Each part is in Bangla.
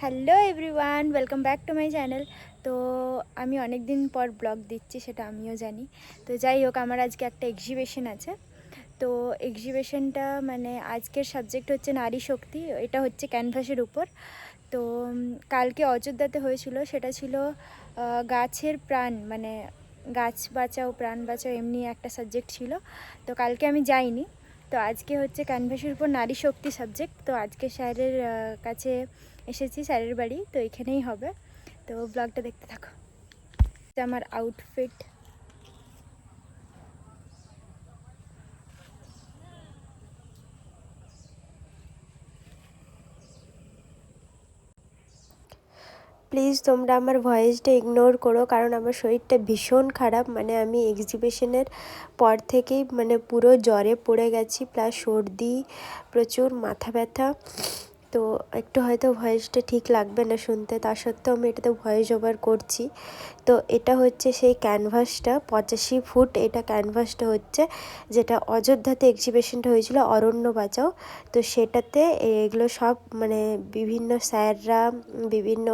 Hello everyone, welcome back to my channel. তো আমি অনেক দিন পর ব্লগ দিচ্ছি, সেটা আমিও জানি। তো যাই হোক, আমার আজকে একটা এক্সিবিশন আছে। তো এক্সিবিশনটা মানে আজকের সাবজেক্ট হচ্ছে নারী শক্তি। এটা হচ্ছে ক্যানভাসের উপর। তো কালকে অযোধ্যাতে হয়েছিল, সেটা ছিল গাছের প্রাণ, মানে গাছ বাঁচাও প্রাণ বাঁচাও, এমনি একটা সাবজেক্ট ছিল। তো কালকে আমি যাইনি। তো আজকে হচ্ছে ক্যানভাসের উপর নারী শক্তি সাবজেক্ট। তো আজকে স্যারের কাছে এসেছি, স্যারের বাড়ি। তো এখানেই হবে। তো ব্লগটা দেখতে থাকো। আমার আউটফিট। প্লিজ তোমরা আমার ভয়েসটা ইগনোর করো, কারণ আমার শরীরটা ভীষণ খারাপ। মানে আমি এক্সিবিশনের পর থেকেই মানে পুরো জ্বরে পড়ে গেছি, প্লাস সর্দি, প্রচুর মাথা ব্যথা। তো একটু হয়তো ভয়েসটা ঠিক লাগবে না শুনতে, তা সত্ত্বেও আমি এটাতে ভয়েস ওভার করছি। তো এটা হচ্ছে সেই ক্যানভাসটা, 85 ফুট এটা ক্যানভাসটা হচ্ছে, যেটা অযোধ্যাতে এক্সিবিশনটা হয়েছিল, অরণ্য বাঁচাও। তো সেটাতে এগুলো সব মানে বিভিন্ন স্যাররা, বিভিন্ন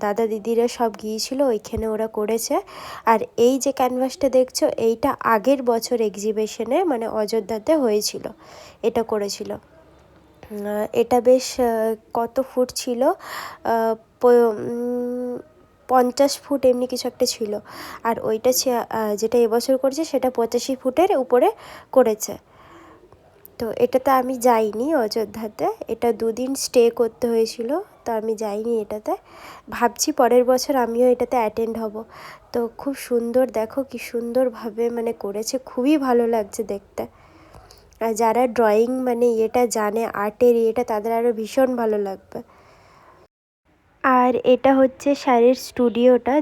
দাদা দিদিরা সব গিয়েছিল, ওইখানে ওরা করেছে। আর এই যে ক্যানভাসটা দেখছো, এইটা আগের বছর এক্সিবিশনে মানে অযোধ্যাতে হয়েছিল, এটা করেছিল। এটা বেশ কত ফুট ছিল, 50 ফুট এমনি কিছু একটা ছিল। আর ওইটা যেটা এবছর করেছে সেটা 85 ফুটের উপরে করেছে। তো এটাতে আমি যাইনি অযোধ্যাতে, এটা 2 দিন স্টে করতে হয়েছিল। তো আমি যাইনি এটাতে, ভাবছি পরের বছর আমিও এটাতে অ্যাটেন্ড হব। তো খুব সুন্দর, দেখো কি সুন্দরভাবে মানে করেছে, খুবই ভালো লাগছে দেখতে। আর যারা ড্রয়িং মানে এটা জানে, আর্টের এটা, তাদের আরও ভীষণ ভালো লাগবে। আর এটা হচ্ছে স্যারের স্টুডিওটা,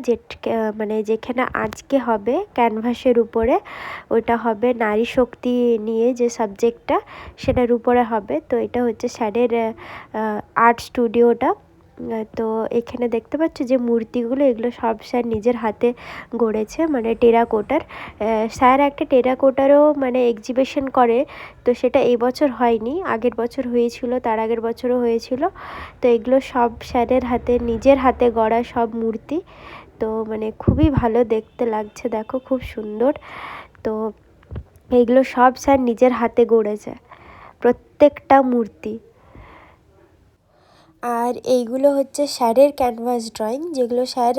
মানে যেখানে আজকে হবে ক্যানভাসের উপরে, ওটা হবে নারী শক্তি নিয়ে যে সাবজেক্টটা, সেটার উপরে হবে। তো এটা হচ্ছে স্যারের আর্ট স্টুডিওটা। তো এখানে দেখতে পাচ্ছ যে মূর্তিগুলো, এগুলো সব স্যার নিজের হাতে গড়েছে, মানে টেরাকোটার। স্যার একটা টেরাকোটারও মানে এক্সিবিশন করে। তো সেটা এই বছর হয়নি, আগের বছর হয়েছিল, তার আগের বছরও হয়েছিল। তো এগুলো সব স্যারের হাতে, নিজের হাতে গড়া সব মূর্তি। তো মানে খুবই ভালো দেখতে লাগছে, দেখো খুব সুন্দর। তো এইগুলো সব স্যার নিজের হাতে গড়েছে, প্রত্যেকটা মূর্তি। আর এইগুলো হচ্ছে স্যারের ক্যানভাস ড্রয়িং, যেগুলো স্যার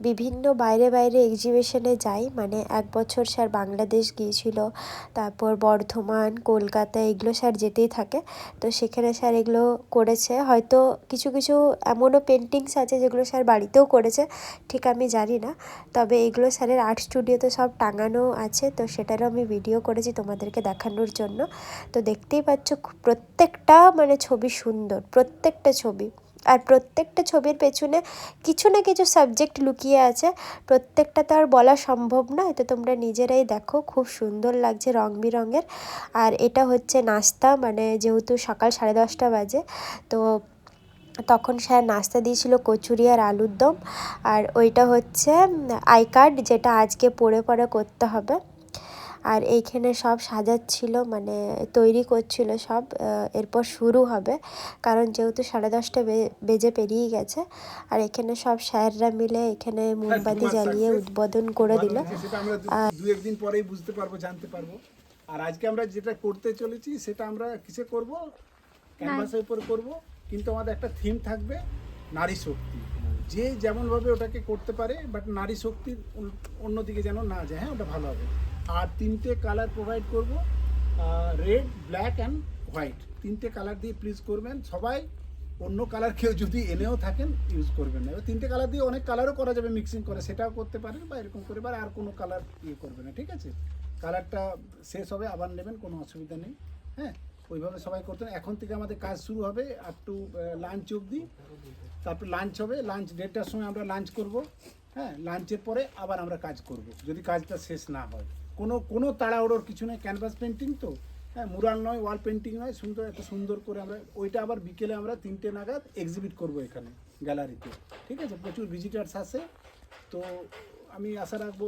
বিভিন্ন বাইরে বাইরে এক্সিবিশনে যায়। মানে এক বছর স্যার বাংলাদেশ গিয়েছিল, তারপর বর্ধমান, কলকাতা, এগুলো স্যার যেতেই থাকে। তো সেখানে স্যার এগুলো করেছে। হয়তো কিছু কিছু এমনও পেন্টিংস আছে যেগুলো স্যার বাড়িতেও করেছে, ঠিক আমি জানি না। তবে এগুলো স্যারের আর্ট স্টুডিওতে সব টাঙানো আছে। তো সেটারও আমি ভিডিও করেছি তোমাদেরকে দেখানোর জন্য। তো দেখতেই পাচ্ছ প্রত্যেকটা মানে ছবি সুন্দর, প্রত্যেকটা ছবি। আর প্রত্যেকটা ছবির পেছনে কিছু না কিছু সাবজেক্ট লুকিয়ে আছে, প্রত্যেকটা তো আর বলা সম্ভব নয়। তো তোমরা নিজেরাই দেখো, খুব সুন্দর লাগছে রং বেরঙের। আর এটা হচ্ছে নাস্তা, মানে যেহেতু সকাল 10:30 বাজে, তো তখন স্যার নাস্তা দিয়েছিল কচুরি আর আলুর দম। আর ওইটা হচ্ছে আই কার্ড, যেটা আজকে পড়ে পড়ে করতে হবে। আর এইখানে সব সাজাচ্ছিল, মানে তৈরি করছিল সব, এরপর শুরু হবে, কারণ যেহেতু 10:30 বেজে পেরিয়ে গেছে। আর এখানে সব স্যাররা মিলে এখানে মোমবাতি জ্বালিয়ে উদ্বোধন করে দিল। সেটা আমরা দু একদিন পরেই বুঝতে পারবো, জানতে পারবো। আর আজকে আমরা যেটা করতে চলেছি সেটা আমরা কিসে করব, ক্যানভাসের উপর করব। কিন্তু আমাদের একটা থিম থাকবে, নারী শক্তি। যে যেমনভাবে ওটাকে করতে পারে, বাট নারী শক্তির অন্যদিকে যেন না যায়। হ্যাঁ, ওটা ভালো হবে। আর 3টে কালার প্রোভাইড করব, রেড, ব্ল্যাক অ্যান্ড হোয়াইট। 3টে কালার দিয়ে প্লিজ করবেন সবাই। অন্য কালার কেউ যদি এনেও থাকেন ইউজ করবেন না। এবার 3টে কালার দিয়ে অনেক কালারও করা যাবে, মিক্সিং করে সেটাও করতে পারেন, বা এরকম করে, বা আর কোনো কালার ইয়ে করবে না, ঠিক আছে। কালারটা শেষ হবে আবার নেবেন, কোনো অসুবিধা নেই। হ্যাঁ, ওইভাবে সবাই করতেন। এখন থেকে আমাদের কাজ শুরু হবে আপ টু লাঞ্চ অবধি। তারপর লাঞ্চ হবে, লাঞ্চ 1:30টার সময় আমরা লাঞ্চ করব। হ্যাঁ, লাঞ্চের পরে আবার আমরা কাজ করব, যদি কাজটা শেষ না হয়। কোনো তাড়াহুড়োর কিছু নেই, ক্যানভাস পেন্টিং তো। হ্যাঁ, মুরাল নয়, ওয়াল পেন্টিং নয়, সুন্দর এত সুন্দর করে আমরা ওইটা আবার বিকেলে আমরা 3টে নাগাদ এক্সিবিট করব এখানে গ্যালারিতে, ঠিক আছে। প্রচুর ভিজিটার্স আসে। তো আমি আশা রাখবো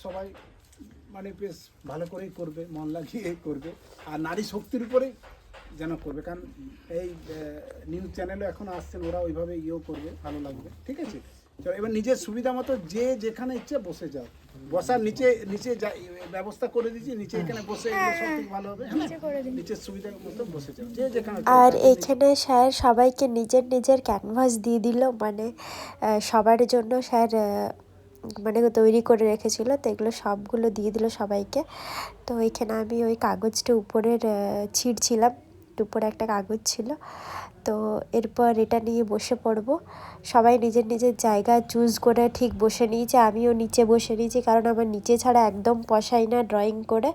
সবাই মানে বেশ ভালো করেই করবে, মন লাগিয়ে করবে। আর নারী শক্তির উপরে যেন করবে, কারণ এই নিউজ চ্যানেলও এখন আসছেন, ওরা ওইভাবে ইয়েও করবে, ভালো লাগবে। ঠিক আছে, চলো এবার নিজের সুবিধা মতো যে যেখানে ইচ্ছে বসে যাও, বসার নিচে নিচে ব্যবস্থা করে দিচ্ছি, নিচে এখানে বসে এগুলো সব থেকে ভালো হবে। হ্যাঁ, নিচের সুবিধা মতো বসে যাও, যে যেখানে। আর এইখানে স্যার সবাইকে নিজের নিজের ক্যানভাস দিয়ে দিল, মানে সবার জন্য স্যার মানে তৈরি করে রেখেছিল, তো এগুলো সবগুলো দিয়ে দিল সবাইকে। তো এইখানে আমি ওই কাগজটা উপরের ছিঁড়ছিলাম, উপরে একটা কাগজ ছিল। তো এরপর এটা নিয়ে বসে পড়বো, সবাই নিজের নিজের জায়গা চুজ করে ঠিক বসে নিয়েছে, আমিও নিচে বসে নিয়েছি, কারণ আমার নিচে ছাড়া একদম পসাই না ড্রয়িং করে,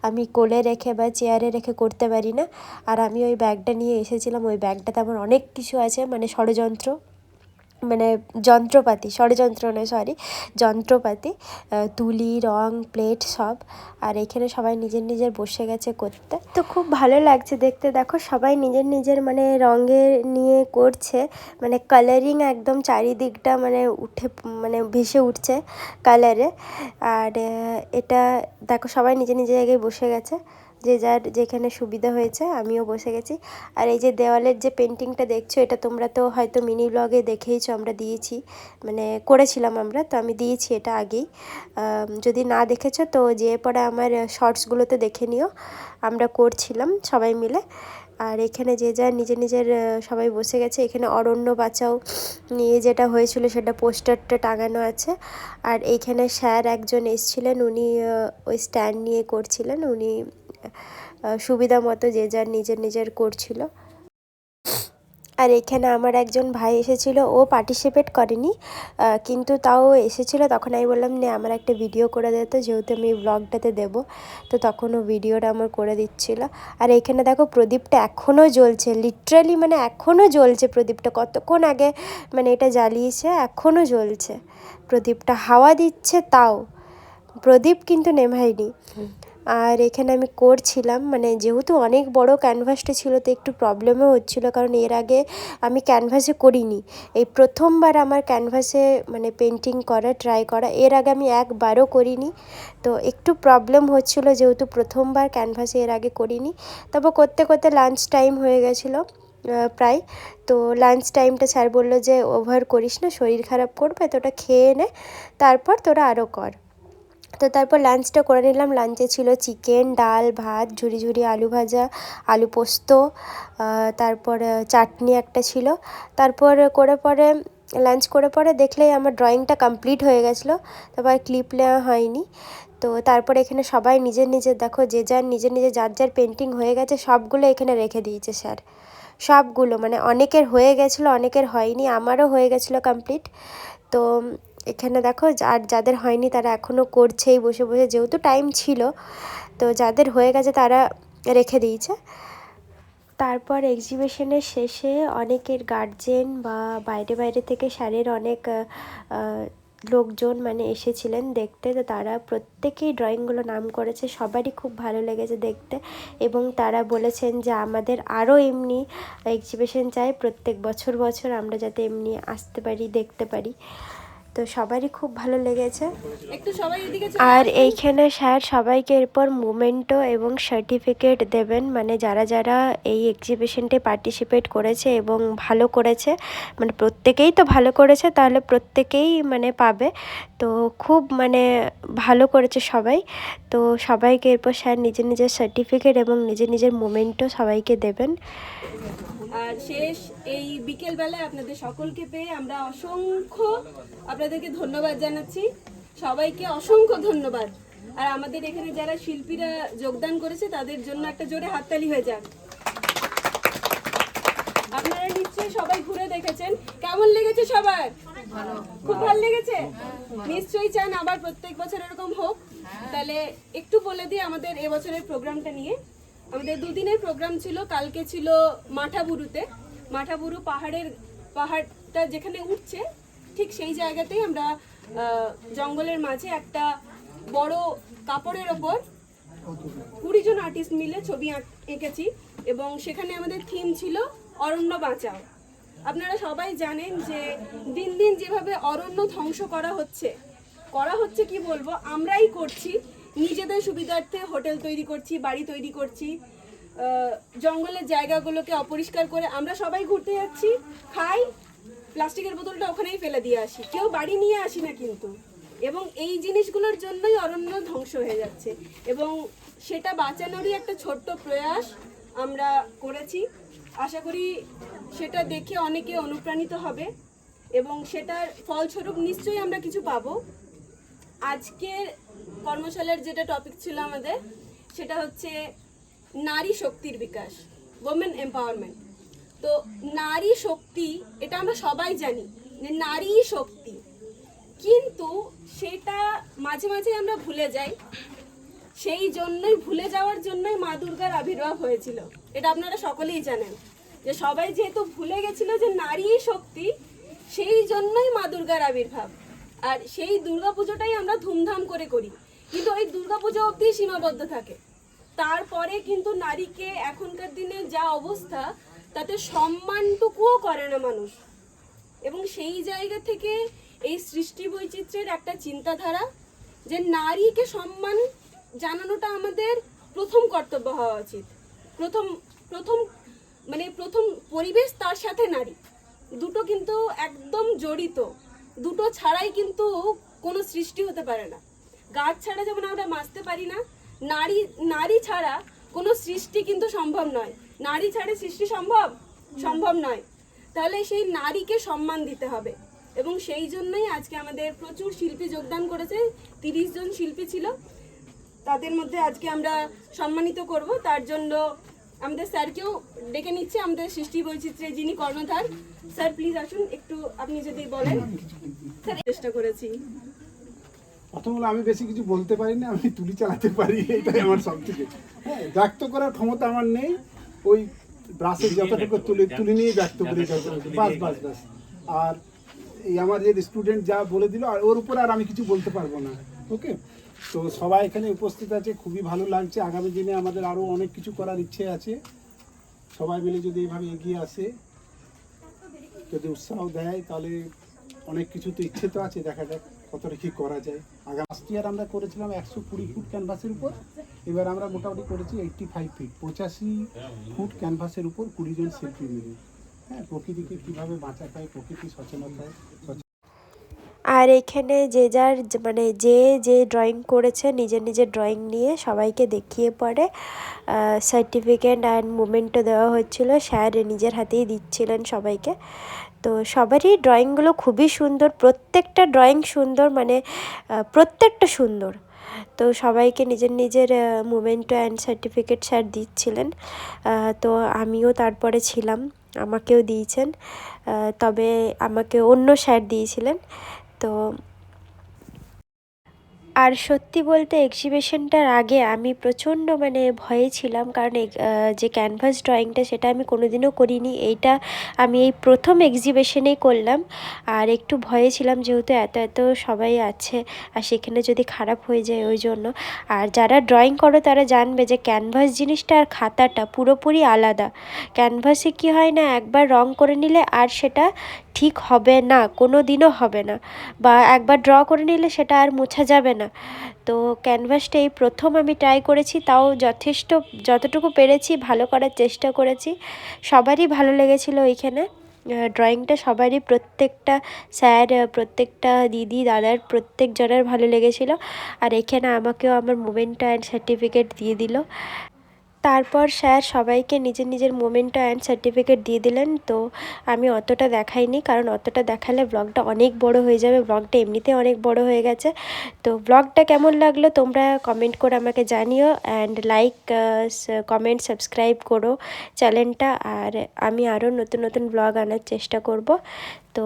আমি কোলে রেখে বা চেয়ারে রেখে করতে পারি না। আর আমি ওই ব্যাগটা নিয়ে এসেছিলাম, ওই ব্যাগটাতে আমার অনেক কিছু আছে, মানে ষড়যন্ত্র, মানে যন্ত্রপাতি, ষড়যন্ত্র নয় সরি, যন্ত্রপাতি, তুলি, রং, প্লেট সব। আর এখানে সবাই নিজের নিজের বসে গেছে করতে, তো খুব ভালো লাগছে দেখতে। দেখো সবাই নিজের নিজের মানে রঙের নিয়ে করছে, মানে কালারিং একদম চারিদিকটা মানে উঠে, মানে ভেসে উঠছে কালারে। আর এটা দেখো সবাই নিজের নিজের জায়গায় বসে গেছে, যে যার যেখানে সুবিধা হয়েছে, আমিও বসে গেছি। আর এই যে দেওয়ালের যে পেন্টিংটা দেখছো, এটা তোমরা তো হয়তো মিনি ব্লগে দেখেইছো, আমরা দিয়েছি, মানে করেছিলাম আমরা, তো আমি দিয়েছি এটা আগেই। যদি না দেখেছো তো যেয়ে পরে আমার শর্টসগুলোতে দেখে নিও, আমরা করছিলাম সবাই মিলে। আর এখানে যে যার নিজের নিজের সবাই বসে গেছে। এখানে অরণ্য বাঁচাও নিয়ে যেটা হয়েছিল সেটা পোস্টারটা টাঙানো আছে। আর এইখানে স্যার একজন এসেছিলেন, উনি ওই স্ট্যান্ড নিয়ে করছিলেন, উনি সুবিধা মতো যে যার নিজের নিজের করছিল। আর এখানে আমার একজন ভাই এসেছিল, ও পার্টিসিপেট করেনি, কিন্তু তাও এসেছিলো। তখন আমি বললাম নে আমার একটা ভিডিও করে দে, তো যেহেতু আমি ব্লগটাতে দেবো, তো তখন ও ভিডিওটা আমার করে দিচ্ছিলো। আর এখানে দেখো প্রদীপটা এখনও জ্বলছে, লিটারালি মানে এখনও জ্বলছে প্রদীপটা, কতক্ষণ আগে মানে এটা জ্বালিয়েছে, এখনও জ্বলছে প্রদীপটা, হাওয়া দিচ্ছে তাও, প্রদীপ কিন্তু নেভায়নি। আর এখানে আমি করছিলাম, মানে যেহেতু অনেক বড় ক্যানভাসটা ছিল, তো একটু প্রবলেমও হচ্ছিলো, কারণ এর আগে আমি ক্যানভাসে করিনি, এই প্রথমবার আমার ক্যানভাসে মানে পেন্টিং করা, ট্রাই করা, এর আগে আমি একবারও করিনি, তো একটু প্রবলেম হচ্ছিলো, যেহেতু প্রথমবার ক্যানভাসে এর আগে করিনি। তারপর করতে করতে লাঞ্চ টাইম হয়ে গেছিলো প্রায়, তো লাঞ্চ টাইমটা স্যার বললো যে ওভার করিস না, শরীর খারাপ করবে, তো ওটা খেয়ে নে, তারপর তোরা আরও কর। তো তারপর লাঞ্চটা করে নিলাম। লাঞ্চে ছিল চিকেন, ডাল, ভাত, ঝুরি ঝুরি আলু ভাজা, আলু পোস্ত, তারপর চাটনি একটা ছিল। তারপর করে পরে লাঞ্চ করে পরে দেখলেই আমার ড্রয়িংটা কমপ্লিট হয়ে গেছিলো, তারপর ক্লিপ নেওয়া হয়নি। তো তারপর এখানে সবাই নিজের নিজের দেখো যে যার নিজের নিজের যার যার পেন্টিং হয়ে গেছে সবগুলো এখানে রেখে দিয়েছে স্যার, সবগুলো, মানে অনেকের হয়ে গেছিলো, অনেকের হয়নি, আমারও হয়ে গেছিলো কমপ্লিট। তো এখানে দেখো আর যাদের হয়নি তারা এখনও করছেই বসে বসে, যেহেতু টাইম ছিল, তো যাদের হয়ে গেছে তারা রেখে দিয়েছে। তারপর এক্সিবিশনের শেষে অনেকের গার্জেন বা বাইরে বাইরে থেকে স্যারের অনেক লোকজন মানে এসেছিলেন দেখতে, তো তারা প্রত্যেকেই ড্রয়িংগুলো নাম করেছে, সবারই খুব ভালো লেগেছে দেখতে, এবং তারা বলেছেন যে আমাদের আরও এমনি এক্সিবিশন চাই, প্রত্যেক বছর বছর আমরা যাতে এমনি আসতে পারি, দেখতে পারি। তো সবারই খুব ভালো লেগেছে। একটু সবাই এদিকে আর এইখানে স্যার সবাইকে এরপর মোমেন্টো এবং সার্টিফিকেট দেবেন, মানে যারা যারা এই এক্সিবিশনটায় পার্টিসিপেট করেছে এবং ভালো করেছে, মানে প্রত্যেকেই তো ভালো করেছে, তাহলে প্রত্যেকেই মানে পাবে। তো খুব মানে ভালো করেছে সবাই, তো সবাইকে এরপর স্যার নিজের নিজের সার্টিফিকেট এবং নিজের নিজের মোমেন্টো সবাইকে দেবেন। আর শেষ এই বিকেলবেলায় আপনাদের সকলকে পেয়ে আমরা অসংখ্য আপনাদেরকে ধন্যবাদ জানাচ্ছি, সবাইকে অসংখ্য ধন্যবাদ। আর আমাদের এখানে যারা শিল্পীরা যোগদান করেছে তাদের জন্য একটা জোরে হাততালি হয়ে যাক। আপনারা নিশ্চয়ই সবাই ঘুরে দেখেছেন, কেমন লেগেছে সবার? খুব ভালো লেগেছে? নিশ্চয়ই চান আবার প্রত্যেক বছর এরকম হোক? তাহলে একটু বলে দিই আমাদের এবছরের প্রোগ্রামটা নিয়ে। আমাদের দুদিনের প্রোগ্রাম ছিল। কালকে ছিল মাঠাবুরুতে, মাঠাবুরু পাহাড়টা যেখানে উঠছে ঠিক সেই জায়গাতেই আমরা জঙ্গলের মাঝে একটা বড় কাপড়ের ওপর 20 জন আর্টিস্ট মিলে ছবি এঁকেছি, এবং সেখানে আমাদের থিম ছিল অরণ্য বাঁচাও। আপনারা সবাই জানেন যে দিন দিন যেভাবে অরণ্য ধ্বংস করা হচ্ছে কি বলবো, আমরাই করছি, নিজেদের সুবিধার্থে হোটেল তৈরি করছি, বাড়ি তৈরি করছি, জঙ্গলের জায়গাগুলোকে অপরিষ্কার করে আমরা সবাই ঘুরতে যাচ্ছি, খাই, প্লাস্টিকের বোতলটা ওখানেই ফেলে দিয়ে আসি, কেউ বাড়ি নিয়ে আসি না কিন্তু। এবং এই জিনিসগুলোর জন্যই অরণ্য ধ্বংস হয়ে যাচ্ছে, এবং সেটা বাঁচানোরই একটা ছোট্ট প্রয়াস আমরা করেছি। আশা করি সেটা দেখে অনেকে অনুপ্রাণিত হবে এবং সেটার ফলস্বরূপ নিশ্চয়ই আমরা কিছু পাবো। আজকের কর্মশালার যেটা টপিক ছিল আমাদের, সেটা হচ্ছে নারী শক্তির বিকাশ, ওমেন এম্পাওয়ারমেন্ট। তো নারী শক্তি, এটা আমরা সবাই জানি যে নারী শক্তি, কিন্তু সেটা মাঝে মাঝে আমরা ভুলে যাই। সেই জন্যই, ভুলে যাওয়ার জন্যই মা দুর্গার আবির্ভাব হয়েছিল। এটা আপনারা সকলেই জানেন যে সবাই যেহেতু ভুলে গেছিল যে নারী শক্তি, সেই জন্যই মা দুর্গার আবির্ভাব। আর সেই দুর্গাপুজোটাই আমরা ধুমধাম করে করি, কিন্তু ওই দুর্গাপুজো অবধি সীমাবদ্ধ থাকে। তারপরে কিন্তু নারীকে এখনকার দিনে যা অবস্থা, তাতে সম্মানটুকুও করে না মানুষ। এবং সেই জায়গা থেকে এই সৃষ্টি বৈচিত্র্যের একটা চিন্তাধারা যে নারীকে সম্মান জানানোটা আমাদের প্রথম কর্তব্য হওয়া উচিত। প্রথম পরিবেশ, তার সাথে নারী, দুটো কিন্তু একদম জড়িত। দুটো ছাড়াই কিন্তু কোনো সৃষ্টি হতে পারে না। গাছ ছাড়া যেমন আমরা বাঁচতে পারি না, নারী ছাড়া কোনো সৃষ্টি কিন্তু সম্ভব নয়। নারী ছাড়া সৃষ্টি সম্ভব নয়। তাহলে সেই নারীকে সম্মান দিতে হবে, এবং সেই জন্যই আজকে আমাদের প্রচুর শিল্পী যোগদান করেছে। 30 জন শিল্পী ছিল, তাদের মধ্যে আজকে আমরা সম্মানিত করব। তার জন্য আমাদের স্যারকেও ডেকে নিচ্ছে, আমাদের সৃষ্টি বৈচিত্র্যের যিনি কর্ণধার। স্যার প্লিজ আসুন, একটু আপনি যদি বলেন। স্যার, চেষ্টা করেছি। প্রথম হলো, আমি বেশি কিছু বলতে পারি না, আমি তুলি চালাতে পারি, এটাই আমার সব থেকে। হ্যাঁ, ব্যক্ত করার ক্ষমতা আমার নেই, ওই ব্রাশের যতটুকু তুলে নিয়ে ব্যক্ত করি, বাস বাস বাস। আর এই আমার যে স্টুডেন্ট যা বলে দিল, আর ওর উপর আর আমি কিছু বলতে পারবো না। ওকে, তো সবাই এখানে উপস্থিত আছে, খুবই ভালো লাগছে। আগামী দিনে আমাদের আরও অনেক কিছু করার ইচ্ছে আছে। সবাই মিলে যদি এইভাবে এগিয়ে আসে, যদি উৎসাহ দেয়, তাহলে অনেক কিছু তো ইচ্ছে তো আছে, দেখা যাক কতটা কী করা যায়। লাস্ট ইয়ার আমরা করেছিলাম 120 ফুট ক্যানভাসের উপর, এবার আমরা মোটামুটি করেছি 85 ফিট, 85 ফুট ক্যানভাসের উপর 20 জন শিল্পী মিলে। হ্যাঁ, প্রকৃতিকে কীভাবে বাঁচাতে হয়, প্রকৃতি সচেতনতায়। আর এখানে যে যার মানে যে ড্রয়িং করেছে, নিজের নিজের ড্রয়িং নিয়ে সবাইকে দেখিয়ে পরে সার্টিফিকেট অ্যান্ড মোমেন্টও দেওয়া হচ্ছিলো। স্যার নিজের হাতেই দিচ্ছিলেন সবাইকে। তো সবারই ড্রয়িংগুলো খুবই সুন্দর, প্রত্যেকটা ড্রয়িং সুন্দর, মানে প্রত্যেকটা সুন্দর। তো সবাইকে নিজের নিজের মোমেন্টো অ্যান্ড সার্টিফিকেট স্যার দিচ্ছিলেন। তো আমিও তারপরে ছিলাম, আমাকেও দিয়েছেন, তবে আমাকে অন্য স্যার দিয়েছিলেন। তো আর সত্যি বলতে এক্সিবিশনটার আগে আমি প্রচণ্ড মানে ভয়ে ছিলাম, কারণ যে ক্যানভাস ড্রয়িংটা সেটা আমি কোনোদিনও করিনি। এইটা আমি এই প্রথম এক্সিবিশনেই করলাম, আর একটু ভয়ে ছিলাম যেহেতু এত সবাই আছে, আর সেখানে যদি খারাপ হয়ে যায় ওই জন্য। আর যারা ড্রয়িং করো তারা জানবে যে ক্যানভাস জিনিসটা আর খাতাটা পুরোপুরি আলাদা। ক্যানভাসে কি হয় না, একবার রং করে নিলে আর সেটা ঠিক হবে না, কোনো দিনও হবে না, বা একবার ড্র করে নিলে সেটা আর মোছা যাবে না। তো ক্যানভাসটা এই প্রথম আমি ট্রাই করেছি, তাও যতটুকু পেরেছি ভালো করার চেষ্টা করেছি। সবারই ভালো লেগেছিলো এইখানে ড্রয়িংটা, সবারই, প্রত্যেকটা স্যার, প্রত্যেকটা দিদি দাদার প্রত্যেকজনের ভালো লেগেছিলো। আর এখানে আমাকেও আমার মোমেন্টো অ্যান্ড সার্টিফিকেট দিয়ে দিল। তারপর স্যার সবাইকে নিজের নিজের মোমেন্টো অ্যান্ড সার্টিফিকেট দিয়ে দিলেন। তো আমি অতটা দেখাইনি, কারণ অতটা দেখালে ব্লগটা অনেক বড় হয়ে যাবে, ব্লগটা এমনিতে অনেক বড় হয়ে গেছে। তো ব্লগটা কেমন লাগলো তোমরা কমেন্ট করে আমাকে জানিও, অ্যান্ড লাইক, কমেন্ট, সাবস্ক্রাইব করো চ্যানেলটা। আর আমি আরও নতুন নতুন ব্লগ আনার চেষ্টা করব। তো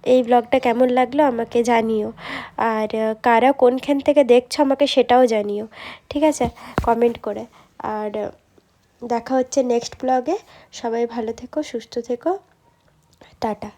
এই ব্লগটা কেমন লাগলো আমাকে জানিও, আর কারা কোনখান থেকে দেখছো আমাকে সেটাও জানিও, ঠিক আছে, কমেন্ট করে। আর দেখা হচ্ছে নেক্সট ব্লগে। সবাই ভালো থেকো, সুস্থ থেকো, টাটা।